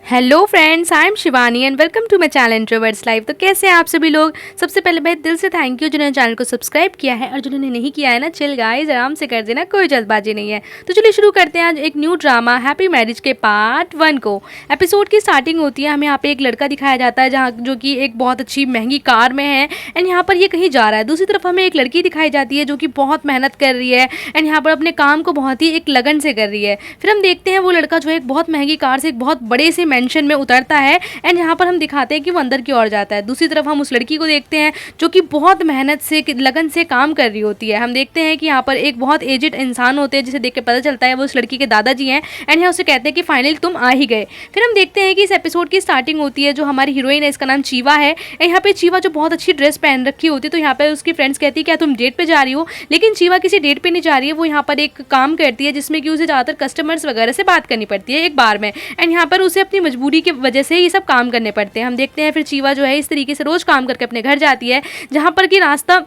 Hello friends, I am Shivani and welcome to my channel introverts life. तो कैसे हैं आप सभी लोग। सबसे पहले मैं दिल से थैंक यू जिन्होंने चैनल को सब्सक्राइब किया है, और जिन्होंने नहीं किया है ना, चिल गाइस, आराम से कर देना, कोई जल्दबाजी नहीं है। तो चलिए शुरू करते हैं आज एक न्यू ड्रामा हैप्पी मैरिज के पार्ट 1 को। एपिसोड की स्टार्टिंग होती है, हमें यहाँ पे एक लड़का दिखाया जाता है जहाँ जो कि एक बहुत अच्छी महंगी कार में है एंड यहाँ पर ये कहीं जा रहा है। दूसरी तरफ हमें एक लड़की दिखाई जाती है जो कि बहुत मेहनत कर रही है एंड यहाँ पर अपने काम को बहुत ही एक लगन से कर रही है। फिर हम देखते हैं वो लड़का जो है एक बहुत महंगी कार से एक बहुत बड़े से मेंशन में उतरता है एंड यहाँ पर हम दिखाते हैं कि वो अंदर की ओर जाता है। दूसरी तरफ हम उस लड़की को देखते हैं जो कि बहुत मेहनत से लगन से काम कर रही होती है। हम देखते हैं कि यहाँ पर एक बहुत एजेड इंसान होते हैं जिसे देख के पता चलता है वो उस लड़की के दादाजी हैं एंड यहाँ उसे कहते हैं कि फाइनली तुम आ ही गए। फिर हम देखते हैं कि इस एपिसोड की स्टार्टिंग होती है, जो हमारी हीरोइन है इसका नाम चीवा है एंड यहाँ पे चीवा जो बहुत अच्छी ड्रेस पहन रखी होती है, तो यहाँ पे उसकी फ्रेंड्स कहती है क्या तुम डेट पे जा रही हो, लेकिन चीवा किसी डेट पे नहीं जा रही है। वो यहाँ पर एक काम करती है जिसमें कि उसे ज़्यादातर कस्टमर्स वगैरह से बात करनी पड़ती है एक बार में एंड यहाँ पर उसे अपनी मजबूरी की वजह से ये सब काम करने पड़ते हैं। हम देखते हैं फिर चीवा जो है इस तरीके से रोज काम करके अपने घर जाती है, जहाँ पर कि रास्ता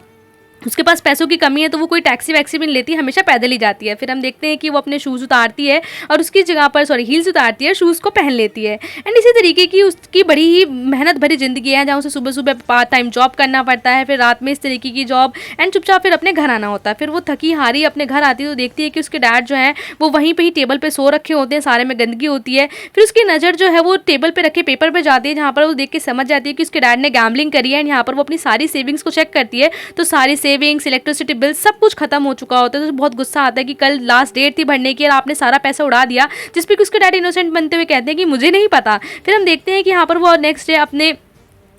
उसके पास पैसों की कमी है तो वो कोई टैक्सी वैक्सी भी नहीं लेती, हमेशा पैदल ही जाती है। फिर हम देखते हैं कि वो अपने शूज़ उतारती है और उसकी जगह पर हील्स उतारती है, शूज़ को पहन लेती है। एंड इसी तरीके की उसकी बड़ी ही मेहनत भरी ज़िंदगी है, जहाँ उसे सुबह सुबह पार्ट टाइम जॉब करना पड़ता है, फिर रात में इस तरीके की जॉब एंड चुपचाप फिर अपने घर आना होता है। फिर वो थकी हारी अपने घर आती है तो देखती है कि उसके डैड जो है वो वहीं पर ही टेबल पर सो रखे होते हैं, सारे में गंदगी होती है। फिर उसकी नज़र जो है वो टेबल पर रखे पेपर पर जाती है, जहाँ पर वो देख के समझ जाती है कि उसके डैड ने गैम्बलिंग करी है एंड यहाँ पर वो अपनी सारी सेविंग्स को चेक करती है तो सारी सेविंग्स, इलेक्ट्रिसिटी बिल सब कुछ खत्म हो चुका होता है। तो बहुत गुस्सा आता है कि कल लास्ट डेट थी भरने की और आपने सारा पैसा उड़ा दिया, जिस पे उसके डैडी इनोसेंट बनते हुए कहते हैं कि मुझे नहीं पता। फिर हम देखते हैं कि यहाँ पर वो नेक्स्ट डे अपने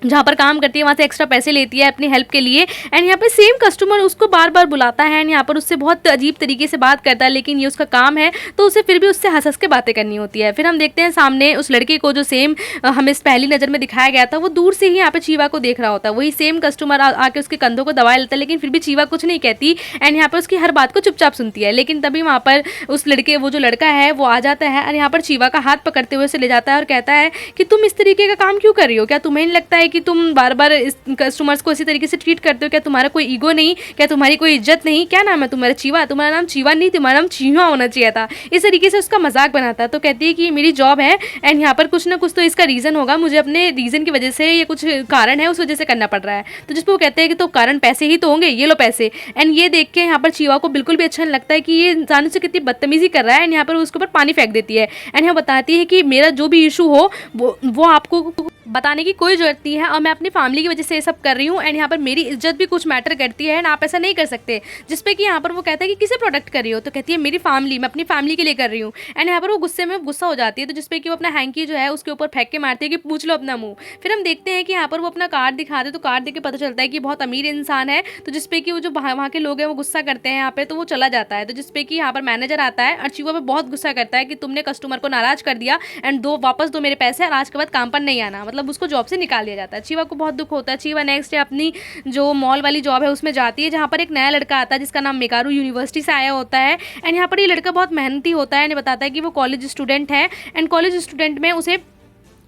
जहाँ पर काम करती है वहाँ से एक्स्ट्रा पैसे लेती है अपनी हेल्प के लिए एंड यहाँ पर सेम कस्टमर उसको बार बार बुलाता है एंड यहाँ पर उससे बहुत अजीब तरीके से बात करता है, लेकिन ये उसका काम है तो उसे फिर भी उससे हंस हंस के बातें करनी होती है। फिर हम देखते हैं सामने उस लड़के को जो सेम हमें पहली नज़र में दिखाया गया था, वो दूर से ही यहाँ पे चीवा को देख रहा होता है। वही सेम कस्टमर आके उसके कंधों को दबा लेता है, लेकिन फिर भी चीवा कुछ नहीं कहती एंड यहाँ पर उसकी हर बात को चुपचाप सुनती है। लेकिन तभी वहाँ पर उस लड़के वो जो लड़का है वो आ जाता है और यहाँ पर चीवा का हाथ पकड़ते हुए उसे ले जाता है और कहता है कि तुम इस तरीके का काम क्यों कर रही हो, क्या तुम्हें नहीं लगता है कि तुम बार बार इस कस्टमर्स को इसी तरीके से ट्रीट करते हो, क्या तुम्हारा कोई ईगो नहीं, क्या तुम्हारी कोई इज्जत नहीं, क्या नाम है तुम्हारा, चीवा, तुम्हारा नाम चीवा नहीं तुम्हारा नाम चीवा होना चाहिए था। इस तरीके से उसका मजाक बनाता है। तो कहती है कि ये मेरी जॉब है एंड यहाँ पर कुछ ना कुछ तो इसका रीज़न होगा, मुझे अपने रीज़न की वजह से ये कुछ कारण है उस वजह से करना पड़ रहा है। तो जिस पर वो कहते हैं कि तो कारण पैसे ही तो होंगे, ये लो पैसे। एंड ये देख के यहाँ पर चीवा को बिल्कुल भी अच्छा नहीं लगता है कि ये इंसान से कितनी बदतमीजी कर रहा है एंड यहाँ पर उसके ऊपर पानी फेंक देती है एंड यहाँ बताती है कि मेरा जो भी इशू हो वो आपको बताने की कोई जरूरत नहीं है और मैं अपनी फैमिली की वजह से ये सब कर रही हूँ एंड यहाँ पर मेरी इज्जत भी कुछ मैटर करती है एंड आप ऐसा नहीं कर सकते। जिस पे कि यहाँ पर वो कहता है कि किसे प्रोटेक्ट कर रही हो, तो कहती है मेरी फैमिली, मैं अपनी फैमिली के लिए कर रही हूँ एंड यहाँ पर वो गुस्सा हो जाती है। तो जिसपे कि वो अपना हैंकी जो है उसके ऊपर फेंक के मारती है कि पूछ लो अपना मुँह। फिर हम देखते हैं कि यहाँ पर वो अपना कार्ड दिखाते हैं, तो कार्ड देख के पता चलता है कि बहुत अमीर इंसान है। तो जिसपे कि वो जो वहाँ के लोग हैं वो गुस्सा करते हैं यहाँ पे, तो वो चला जाता है। तो जिसपे कि यहाँ पर मैनेजर आता है और चीवा पे बहुत गुस्सा करता है कि तुमने कस्टमर को नाराज कर दिया एंड वापस दो मेरे पैसे और आज के बाद काम पर नहीं आना, मतलब उसको जॉब से निकाल दिया जाता है। चीवा को बहुत दुख होता है। चीवा नेक्स्ट डे अपनी जो मॉल वाली जॉब है उसमें जाती है, जहाँ पर एक नया लड़का आता है जिसका नाम मेकारू यूनिवर्सिटी से आया होता है एंड यहाँ पर ये लड़का बहुत मेहनती होता है एंड बताता है कि वो कॉलेज स्टूडेंट है एंड कॉलेज स्टूडेंट में उसे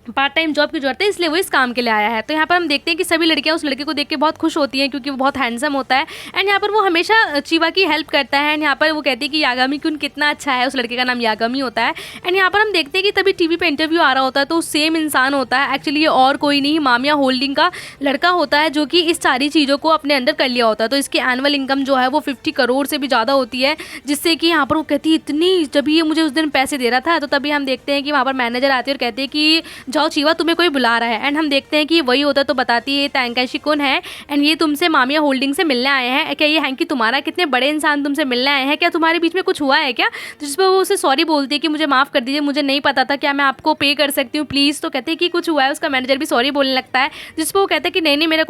पार्ट टाइम जॉब की जरूरत है, इसलिए वो इस काम के लिए आया है। तो यहाँ पर हम देखते हैं कि सभी लड़कियाँ उस लड़के को देख के बहुत खुश होती हैं क्योंकि वो बहुत हैंडसम होता है एंड यहाँ पर वो हमेशा चीवा की हेल्प करता है एंड यहाँ पर वो कहती है कि यागामी क्यों कितना अच्छा है, उस लड़के का नाम यागामी होता है एंड यहाँ पर हम देखते हैं कि तभी टीवी पे इंटरव्यू आ रहा होता है तो सेम इंसान होता है। एक्चुअली ये और कोई नहीं, मामिया होल्डिंग का लड़का होता है जो कि इस सारी चीज़ों को अपने अंदर कर लिया होता है। तो इसकी एनुअल इनकम जो है वो 50 करोड़ से भी ज़्यादा होती है, जिससे कि यहाँ पर वो कहती है इतनी, जब ये मुझे उस दिन पैसे दे रहा था। तो तभी हम देखते हैं कि वहाँ पर मैनेजर आती है और कहते हैं कि जाओ चीवा तुम्हें कोई बुला रहा है एंड हम देखते हैं कि वही होता है। तो बताती है तैंकाशी कौन है एंड ये तुमसे मामिया होल्डिंग से मिलने आए हैं, क्या ये हैंकी तुम्हारा, कितने बड़े इंसान तुमसे मिलने आए हैं, क्या तुम्हारे बीच में कुछ हुआ है क्या। तो जिस पर वो उसे सॉरी बोलती है कि मुझे माफ़ कर दीजिए, मुझे नहीं पता था, क्या मैं आपको पे कर सकती हूँ प्लीज़। तो कहते हैं कि कुछ हुआ है, उसका मैनेजर भी सॉरी बोलने लगता है, जिस पर वो कहता है कि नहीं मेरा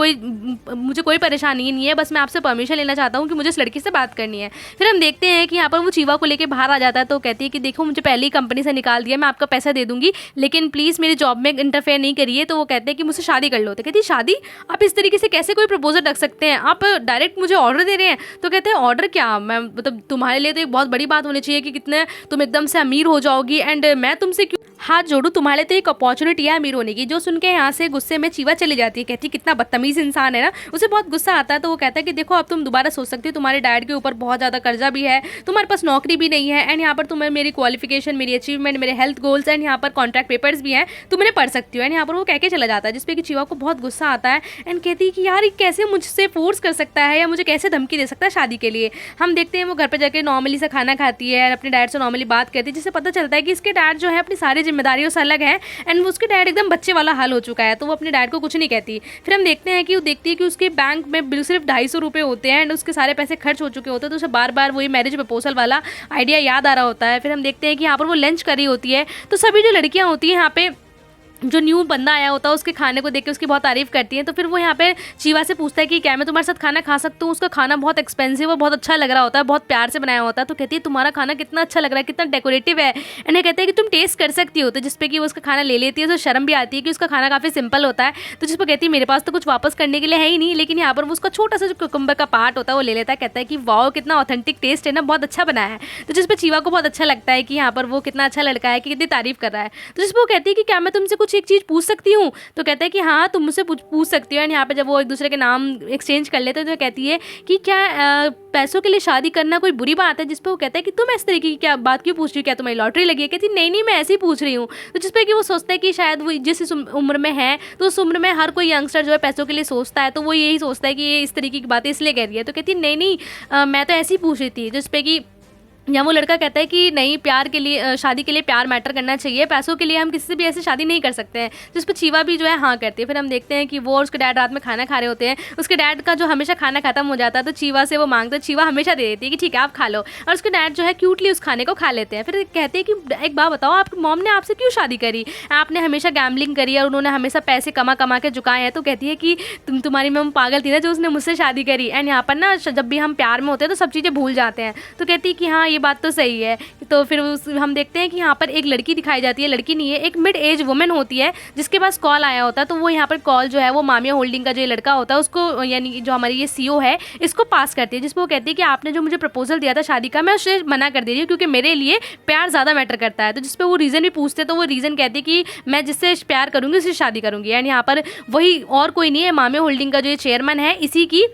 मुझे कोई परेशानी नहीं है, बस मैं आपसे परमिशन लेना चाहता हूँ कि मुझे इस लड़की से बात करनी है। फिर हम देखते हैं कि यहाँ पर वो चीवा को लेकर बाहर आ जाता है। तो कहती है कि देखो मुझे पहले ही कंपनी से निकाल दिया, मैं आपका पैसा दे दूँगी लेकिन प्लीज़ मेरी जॉब जॉब में इंटरफेयर नहीं करिए। तो वो कहते हैं कि मुझसे शादी कर लो। तो कहती है शादी, आप इस तरीके से कैसे कोई प्रपोजल रख सकते हैं, आप डायरेक्ट मुझे ऑर्डर दे रहे हैं। तो कहते हैं ऑर्डर क्या, मैं मतलब तुम्हारे लिए तो एक बहुत बड़ी बात होनी चाहिए कि कितने तुम एकदम से अमीर हो जाओगी, एंड मैं तुमसे क्यों हाथ जोड़ू, तुम्हारे लिए तो एक अपॉर्चुनिटी है अमीर होने की। जो सुन के यहाँ से गुस्से में चीवा चली जाती है, कहती है कितना बदतमीज इंसान है ना। उसे बहुत गुस्सा आता है। तो वो कहता है कि देखो अब तुम दोबारा सोच सकती हो, तुम्हारे डैड के ऊपर बहुत ज़्यादा कर्जा भी है, तुम्हारे पास नौकरी भी नहीं है, एंड यहाँ पर तुम्हें मेरी क्वालिफिकेशन, मेरी अचीवमेंट, मेरे हेल्थ गोल्स एंड यहाँ पर कॉन्ट्रैक्ट पेपर्स भी हैं, तुम इन्हें पढ़ सकती हो। एंड यहाँ पर वो कह के चला जाता है, जिसपे कि चीवा को बहुत गुस्सा आता है एंड कहती है कि यार ये कैसे मुझसे फोर्स कर सकता है या मुझे कैसे धमकी दे सकता है शादी के लिए। हम देखते हैं वो घर पर जाकर नॉर्मली से खाना खाती है, अपने डैड से नॉर्मली बात करती है, जिससे पता चलता है कि इसके डैड जो है अपनी सारी जिम्मेदारियों से अलग है एंड उसके डैड एकदम बच्चे वाला हाल हो चुका है। तो वो अपने डैड को कुछ नहीं कहती। फिर हम देखते हैं कि वो देखती है कि उसके बैंक में बिल सिर्फ 250 रुपये होते हैं एंड उसके सारे पैसे खर्च हो चुके होते हैं। तो उसे बार बार वही मैरिज प्रपोजल वाला आइडिया याद आ रहा होता है। फिर हम देखते हैं कि यहाँ पर वो लंच कर रही होती है, तो सभी जो लड़कियाँ होती हैं यहाँ पे, जो न्यू बंदा आया होता है उसके खाने को देख के उसकी बहुत तारीफ करती है। तो फिर वो यहाँ पे चीवा से पूछता है कि क्या मैं तुम्हारे साथ खाना खा सकता हूँ। उसका खाना बहुत एक्सपेंसिव और बहुत अच्छा लग रहा होता है, बहुत प्यार से बनाया होता है। तो कहती है तुम्हारा खाना कितना अच्छा लग रहा है, कितना डेकोरेटिव है। एंड कहते हैं कि तुम टेस्ट कर सकती हो। तो जिसपे कि वो उसका खाना ले लेती है, तो शर्म भी आती है कि उसका खाना काफ़ी सिंपल होता है। तो जिस पर कहती है मेरे पास तो कुछ वापस करने के लिए है ही नहीं, लेकिन यहाँ पर वो उसका छोटा सा जो कुकुम्बर का पार्ट होता है वो ले लेता है। कहता है कि वाओ कितना ऑथेंटिक टेस्ट है ना, बहुत अच्छा बना है। तो जिस पर चीवा को बहुत अच्छा लगता है कि यहाँ पर वो कितना अच्छा लड़का है, कि कितनी तारीफ कर रहा है। तो जिस पर वो कहती है कि क्या मैं तुमसे कुछ एक चीज़ पूछ सकती हूँ। तो कहता है कि हाँ तुम मुझसे पूछ सकती हो। एंड यहाँ पे जब वो एक दूसरे के नाम एक्सचेंज कर लेते हैं तो कहती है कि क्या पैसों के लिए शादी करना कोई बुरी बात है। जिस पे वो कहता है कि तुम इस तरीके की क्या बात क्यों पूछ रही हो, क्या तुम्हारी लॉटरी लगी है। कहती नहीं नहीं मैं ऐसे ही पूछ रही हूँ। तो जिस पे कि वो सोचता है कि शायद वो जिस उम्र में है, तो उस उम्र में हर कोई यंगस्टर जो है पैसों के लिए सोचता है, तो वो यही सोचता है कि ये इस तरीके की बातें इसलिए कह रही है। तो कहती नहीं नहीं मैं तो ऐसे ही पूछ रही थी। जिस पे कि या वो लड़का कहता है कि नहीं, प्यार के लिए शादी के लिए प्यार मैटर करना चाहिए, पैसों के लिए हम किसी से भी ऐसे शादी नहीं कर सकते हैं। जिस पर चीवा भी जो है हाँ करती है। फिर हम देखते हैं कि वो और उसके डैड रात में खाना खा रहे होते हैं। उसके डैड का जो हमेशा खाना खत्म हो जाता है, तो चीवा से वो मांगता है, चीवा हमेशा दे देती है कि ठीक है आप खा लो, और उसके डैड जो है क्यूटली उस खाने को खा लेते हैं। फिर कहते हैं कि एक बात बताओ, आपकी मॉम ने आपसे क्यों शादी करी, आपने हमेशा गैम्बलिंग करी और उन्होंने हमेशा पैसे कमा कमा के चुकाए हैं। तो कहती है कि तुम्हारी मॉम पागल थी ना जो उसने मुझसे शादी करी। एंड यहाँ पर ना जब भी हम प्यार में होते हैं तो सब चीज़ें भूल जाते हैं। तो कहती है कि हाँ ये बात तो सही है। तो फिर हम देखते हैं कि यहाँ पर एक लड़की दिखाई जाती है, लड़की नहीं है एक मिड एज वुमेन होती है, जिसके पास कॉल आया होता है। तो वो यहाँ पर कॉल जो है वो मामिया होल्डिंग का जो लड़का होता है उसको, यानी जो हमारी ये सीईओ है, इसको पास करती है। जिसपे वो कहती है कि आपने जो मुझे प्रपोजल दिया था शादी का, मैं उसे मना कर दे रही हूँ क्योंकि मेरे लिए प्यार ज़्यादा मैटर करता है। तो जिसपे वो रीज़न भी पूछते हैं, तो वो रीज़न कहती है कि मैं जिससे प्यार करूँगी उससे शादी करूँगी। एंड यहाँ पर वही और कोई नहीं है, मामिया होल्डिंग का जो ये चेयरमैन है इसी की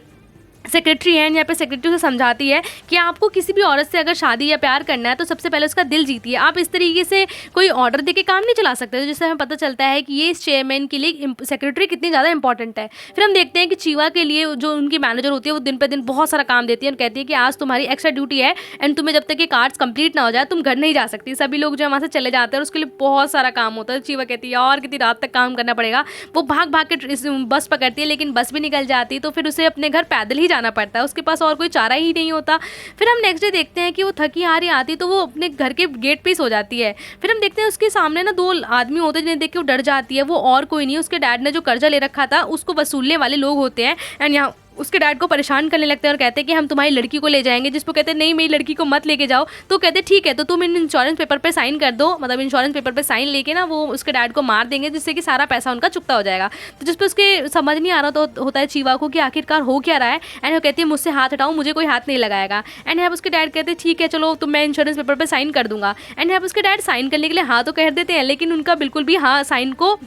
सेक्रेटरी है। यहाँ पे सेक्रेटरी से समझाती है कि आपको किसी भी औरत से अगर शादी या प्यार करना है तो सबसे पहले उसका दिल जीतिए, आप इस तरीके से कोई ऑर्डर देके काम नहीं चला सकते। तो जिससे हमें पता चलता है कि ये इस चेयरमैन के लिए सेक्रेटरी कितनी ज़्यादा इंपॉर्टेंट है। फिर हम देखते हैं कि चीवा के लिए जो उनकी मैनेजर होती है वो दिन पर दिन बहुत सारा काम देती है और कहती है कि आज तुम्हारी एक्स्ट्रा ड्यूटी है एंड तुम्हें जब तक ये कार्ड्स कंप्लीट ना हो जाए तुम घर नहीं जा सकती। सभी लोग जो वहाँ से चले जाते हैं और उसके लिए बहुत सारा काम होता है। चीवा कहती है और कितनी रात तक काम करना पड़ेगा। वो भाग भाग के बस पकड़ती है, लेकिन बस भी निकल जाती है, तो फिर उसे अपने घर पैदल ही जाना पड़ता है, उसके पास और कोई चारा ही नहीं होता। फिर हम नेक्स्ट डे देखते हैं कि वो थकी हारी आती तो वो अपने घर के गेट पे सो जाती है। फिर हम देखते हैं उसके सामने ना दो आदमी होते हैं जिन्हें देख के वो डर जाती है। वो और कोई नहीं, उसके डैड ने जो कर्जा ले रखा था उसको वसूलने वाले लोग होते हैं। एंड यहाँ उसके डैड को परेशान करने लगते हैं और कहते हैं कि हम तुम्हारी लड़की को ले जाएंगे। जिसको कहते हैं नहीं मेरी लड़की को मत लेके जाओ। तो कहते हैं ठीक है, तो तुम इन इंश्योरेंस पेपर पे साइन कर दो, मतलब इंश्योरेंस पेपर पे साइन लेके ना वो उसके डैड को मार देंगे, जिससे कि सारा पैसा उनका चुकता हो जाएगा। तो जिस पर उसके समझ नहीं आ रहा तो होता है चीवा को कि आखिरकार हो क्या रहा है। एंड वो कहती है मुझसे हाथ हटाओ, मुझे कोई हाथ नहीं लगाएगा। एंड यहाँ उसके डैड कहते हैं ठीक है चलो तो मैं इंश्योरेंस पेपर पर साइन कर दूंगा। एंड यहाँ उसके डैड साइन करने के लिए हाँ तो कह देते हैं, लेकिन उनका बिल्कुल भी हाँ साइन को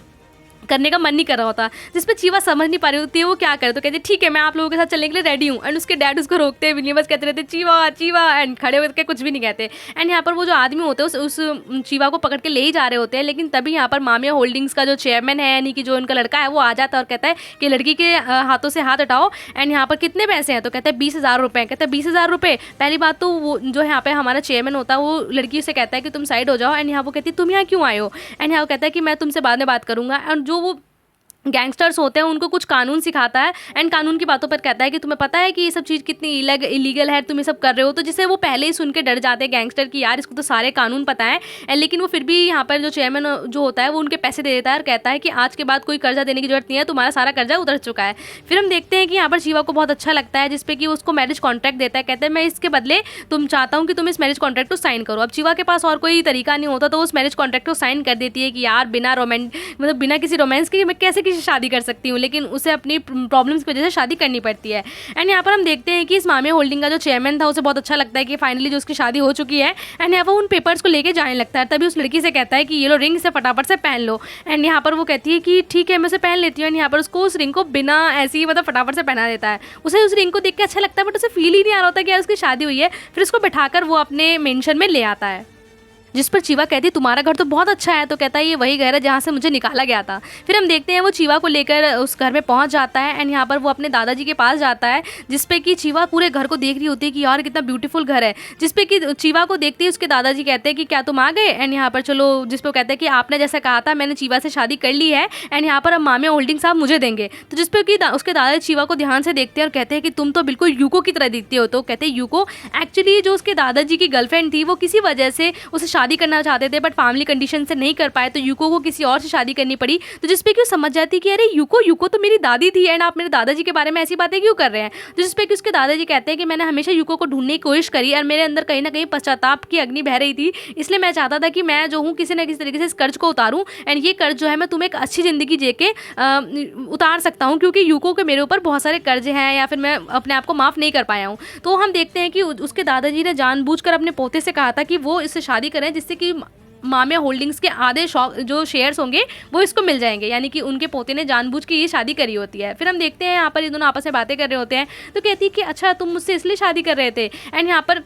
करने का मन नहीं कर रहा होता। जिस पे चीवा समझ नहीं पा रही होती है वो क्या करे। तो कहते ठीक है मैं आप लोगों के साथ चलने के लिए रेडी हूँ। एंड उसके डैड उसको रोकते भी नहीं, बस कहते रहते चीवा चीवा एंड खड़े होकर कुछ भी नहीं कहते। एंड यहाँ पर वो जो आदमी होते हैं उस चीवा को पकड़ के ले ही जा रहे होते हैं, लेकिन तभी यहाँ पर मामिया होल्डिंग्स का जो चेयरमैन है यानी कि जो उनका लड़का है वो आ जाता है और कहता है कि लड़की के हाथों से हाथ हटाओ। एंड यहाँ पर कितने पैसे हैं, तो कहते हैं 20,000 रुपये। कहते हैं 20,000 रुपये। पहली बात तो वो जो यहाँ पे हमारा चेयरमैन होता है वो लड़की से कहता है कि तुम साइड हो जाओ। एंड यहाँ वो कहती है तुम यहाँ क्यों आए हो। एंड यहाँ वो कहता है कि मैं तुमसे बाद में बात करूँगा। एंड जो वो गैंगस्टर्स होते हैं उनको कुछ कानून सिखाता है एंड कानून की बातों पर कहता है कि तुम्हें पता है कि ये सब चीज़ कितनी इलीगल है, तुम ये सब कर रहे हो। तो जिससे वो पहले ही सुन के डर जाते हैं गैंगस्टर कि यार इसको तो सारे कानून पता है एंड लेकिन वो फिर भी यहाँ पर जो चेयरमैन जो होता है वो उनके पैसे दे देता है और कहता है कि आज के बाद कोई कर्जा देने की जरूरत नहीं है, तुम्हारा सारा कर्जा उतर चुका है। फिर हम देखते हैं कि यहाँ पर शिवा को बहुत अच्छा लगता है जिसपे कि उसको मैरिज कॉन्ट्रैक्ट देता है, कहते हैं मैं इसके बदले तुम चाहता हूँ कि तुम इस मैरिज कॉन्ट्रैक्ट को साइन करो। अब शिवा के पास और कोई तरीका नहीं होता तो उस मैरिज कॉन्ट्रैक्ट को साइन कर देती है कि यार बिना मतलब बिना किसी रोमांस के मैं कैसे किसी शादी कर सकती हूँ, लेकिन उसे अपनी प्रॉब्लम्स की वजह से शादी करनी पड़ती है। एंड यहाँ पर हम देखते हैं कि इस मामिया होल्डिंग का जो चेयरमैन था उसे बहुत अच्छा लगता है कि फाइनली जो उसकी शादी हो चुकी है एंड यहाँ पर उन पेपर्स को लेके जाने लगता है। तभी उस लड़की से कहता है कि ये लो रिंग, से फटाफट से पहन लो। एंड यहाँ पर वो कहती है कि ठीक है मैं उसे पहन लेती हूँ एंड यहाँ पर उसको उस रिंग को बिना ऐसे ही मतलब फटाफट से पहना देता है। उसे उस रिंग को देख के अच्छा लगता है बट उसे फील ही नहीं आ रहा होता कि यार उसकी शादी हुई है। फिर उसको बैठाकर वो अपने मेंशन में ले आता है जिस पर चीवा कहती है तुम्हारा घर तो बहुत अच्छा है। तो कहता है ये वही घर है जहाँ से मुझे निकाला गया था। फिर हम देखते हैं वो चीवा को लेकर उस घर में पहुँच जाता है एंड यहाँ पर वो अपने दादाजी के पास जाता है जिसपे कि चीवा पूरे घर को देख रही होती है कि यार कितना ब्यूटीफुल घर है। जिसपे कि चीवा को देखते ही उसके दादाजी कहते हैं कि क्या तुम आ गए। एंड यहाँ पर चलो जिस पे कहते हैं कि आपने जैसा कहा था मैंने चीवा से शादी कर ली है एंड यहाँ पर अब मामिया होल्डिंग साहब मुझे देंगे। तो जिस पे कि उसके दादाजी चीवा को ध्यान से देखते हैं और कहते हैं कि तुम तो बिल्कुल यूको की तरह दिखती हो। तो कहते हैं यूको एक्चुअली जो उसके दादाजी की गर्लफ्रेंड थी वो किसी वजह से उसे शादी करना चाहते थे बट फैमिली कंडीशन से नहीं कर पाए तो यूको को किसी और से शादी करनी पड़ी। तो जिसपे कि वो समझ जाती है कि अरे यूको तो मेरी दादी थी एंड आप मेरे दादाजी के बारे में ऐसी बातें क्यों कर रहे हैं। तो जिसपे कि उसके दादाजी कहते हैं कि मैंने हमेशा यूको को ढूंढने की कोशिश करी और मेरे अंदर कहीं ना कहीं पश्चाताप की अग्नि बह रही थी, इसलिए मैं चाहता था कि मैं जो हूँ किसी न किसी तरीके से इस कर्ज को उतारूँ एंड ये कर्ज जो है मैं तुम्हें एक अच्छी ज़िंदगी जी के उतार सकता हूँ क्योंकि यूको के मेरे ऊपर बहुत सारे कर्ज हैं या फिर मैं अपने आप को माफ़ नहीं कर पाया हूँ। तो हम देखते हैं कि उसके दादाजी ने जानबूझकर अपने पोते से कहा था कि वो इससे शादी करें जिससे कि मामिया होल्डिंग्स के आधे जो शेयर्स होंगे वो इसको मिल जाएंगे, यानी कि उनके पोते ने जानबूझ के ये शादी करी होती है। फिर हम देखते हैं यहाँ पर ये दोनों आपस में बातें कर रहे होते हैं। तो कहती है कि अच्छा तुम मुझसे इसलिए शादी कर रहे थे एंड यहाँ पर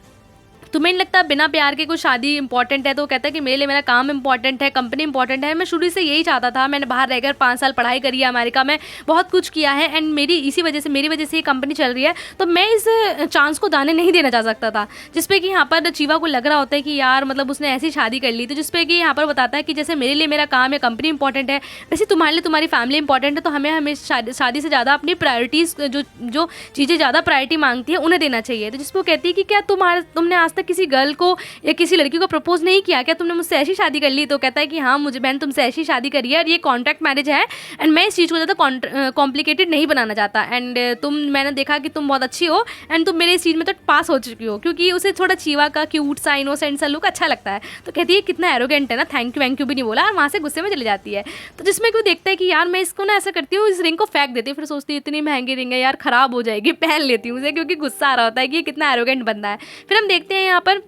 तुम्हें नहीं लगता बिना प्यार के कोई शादी इंपॉर्टेंट है। तो कहता है कि मेरे लिए मेरा काम इंपॉर्टेंट है, कंपनी इंपॉर्टेंट है, मैं शुरू से यही चाहता था। मैंने बाहर रहकर 5 साल पढ़ाई करी है अमेरिका में, बहुत कुछ किया है एंड मेरी मेरी वजह से ये कंपनी चल रही है तो मैं इस चांस को दाने नहीं देना चाह सकता था। जिसपे कि यहाँ पर चीवा को लग रहा होता है कि यार मतलब उसने ऐसी शादी कर ली। तो जिसपे कि यहाँ पर बताता है कि जैसे मेरे लिए मेरा काम है, कंपनी इंपॉर्टेंट है, वैसे तुम्हारे लिए तुम्हारी फैमिली इंपॉर्टेंट है, तो हमें शादी से ज़्यादा अपनी प्रायोरिटीज़ जो चीज़ें ज़्यादा प्रायोरिटी मांगती है उन्हें देना चाहिए। तो जिसपे वो कहती है कि क्या तुमने आज तक किसी गर्ल को या किसी लड़की को प्रपोज नहीं किया, क्या तुमने मुझसे ऐसी शादी कर ली। तो कहता है कि हाँ मैंने तुमसे ऐसी शादी करी है और ये कॉन्ट्रैक्ट मैरिज है एंड मैं इस चीज़ को ज़्यादा कॉम्प्लिकेटेड नहीं बनाना चाहता एंड मैंने देखा कि तुम बहुत अच्छी हो एंड तुम मेरे इस चीज़ में तो पास हो चुकी हो, क्योंकि उसे थोड़ा चीवा का क्यूट सा इनोसेंट सा लुक अच्छा लगता है। तो कहती है कितना एरोगेंट है ना, थैंक यू भी नहीं बोला और वहाँ से गुस्से में चली जाती है। तो जिसमें क्यों देखता है कि यार मैं इसको ना ऐसा करती हूँ, इस रिंग को फेंक देती हूँ। फिर सोचती है इतनी महंगी रिंग है यार ख़राब हो जाएगी, पहन लेती हूँ उसे, क्योंकि गुस्सा आ रहा होता है कि ये कितना एरोगेंट बंदा है। फिर हम देखते हैं यहाँ पर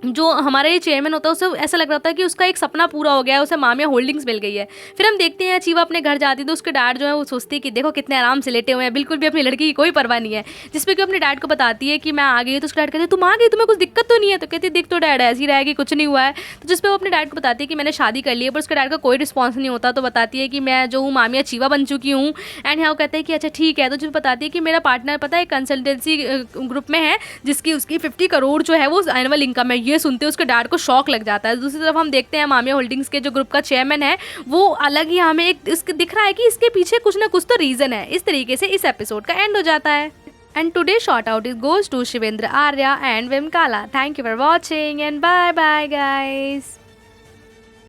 जो हमारा ये चेयरमैन होता है उसे ऐसा लग रहा था कि उसका एक सपना पूरा हो गया है, उसे मामिया होल्डिंग्स मिल गई है। फिर हम देखते हैं चीवा अपने घर जाती है तो उसके डैड जो है वो सोचती है कि देखो कितने आराम से लेटे हुए हैं, बिल्कुल भी अपनी लड़की की कोई परवाह नहीं है। जिसपे कि अपने डैड को बताती है कि मैं आ गई। तो उसके डैड कहते हैं तुम आ गई, तुम्हें कुछ दिक्कत तो नहीं है। तो कहती है दिख तो डैड ऐसी रहेगी, कुछ नहीं हुआ है। तो जिसपे वो अपने डैड को बताती है कि मैंने शादी कर ली है, पर उसके डैड का कोई रिस्पॉन्स नहीं होता। तो बताती है कि मैं जो हूँ मामिया चीवा बन चुकी हूँ एंड यहाँ वो कहते हैं कि अच्छा ठीक है। तो जो बताती है कि मेरा पार्टनर पता है कंसल्टेंसी ग्रुप में है जिसकी उसकी 50 करोड़ जो है वो एनुअल इनकम है। ये सुनते उसके डैड को शौक लग जाता है। दूसरी तरफ हम देखते हैं मामिया होल्डिंग्स के जो ग्रुप का चेयरमैन है वो अलग ही हमें एक इसके दिख रहा है कि इसके पीछे कुछ ना कुछ तो रीजन है। इस तरीके से इस एपिसोड का एंड हो जाता है। And today shout out is goes to Shivendra Arya and Vimkala. Thank you for watching and bye bye guys.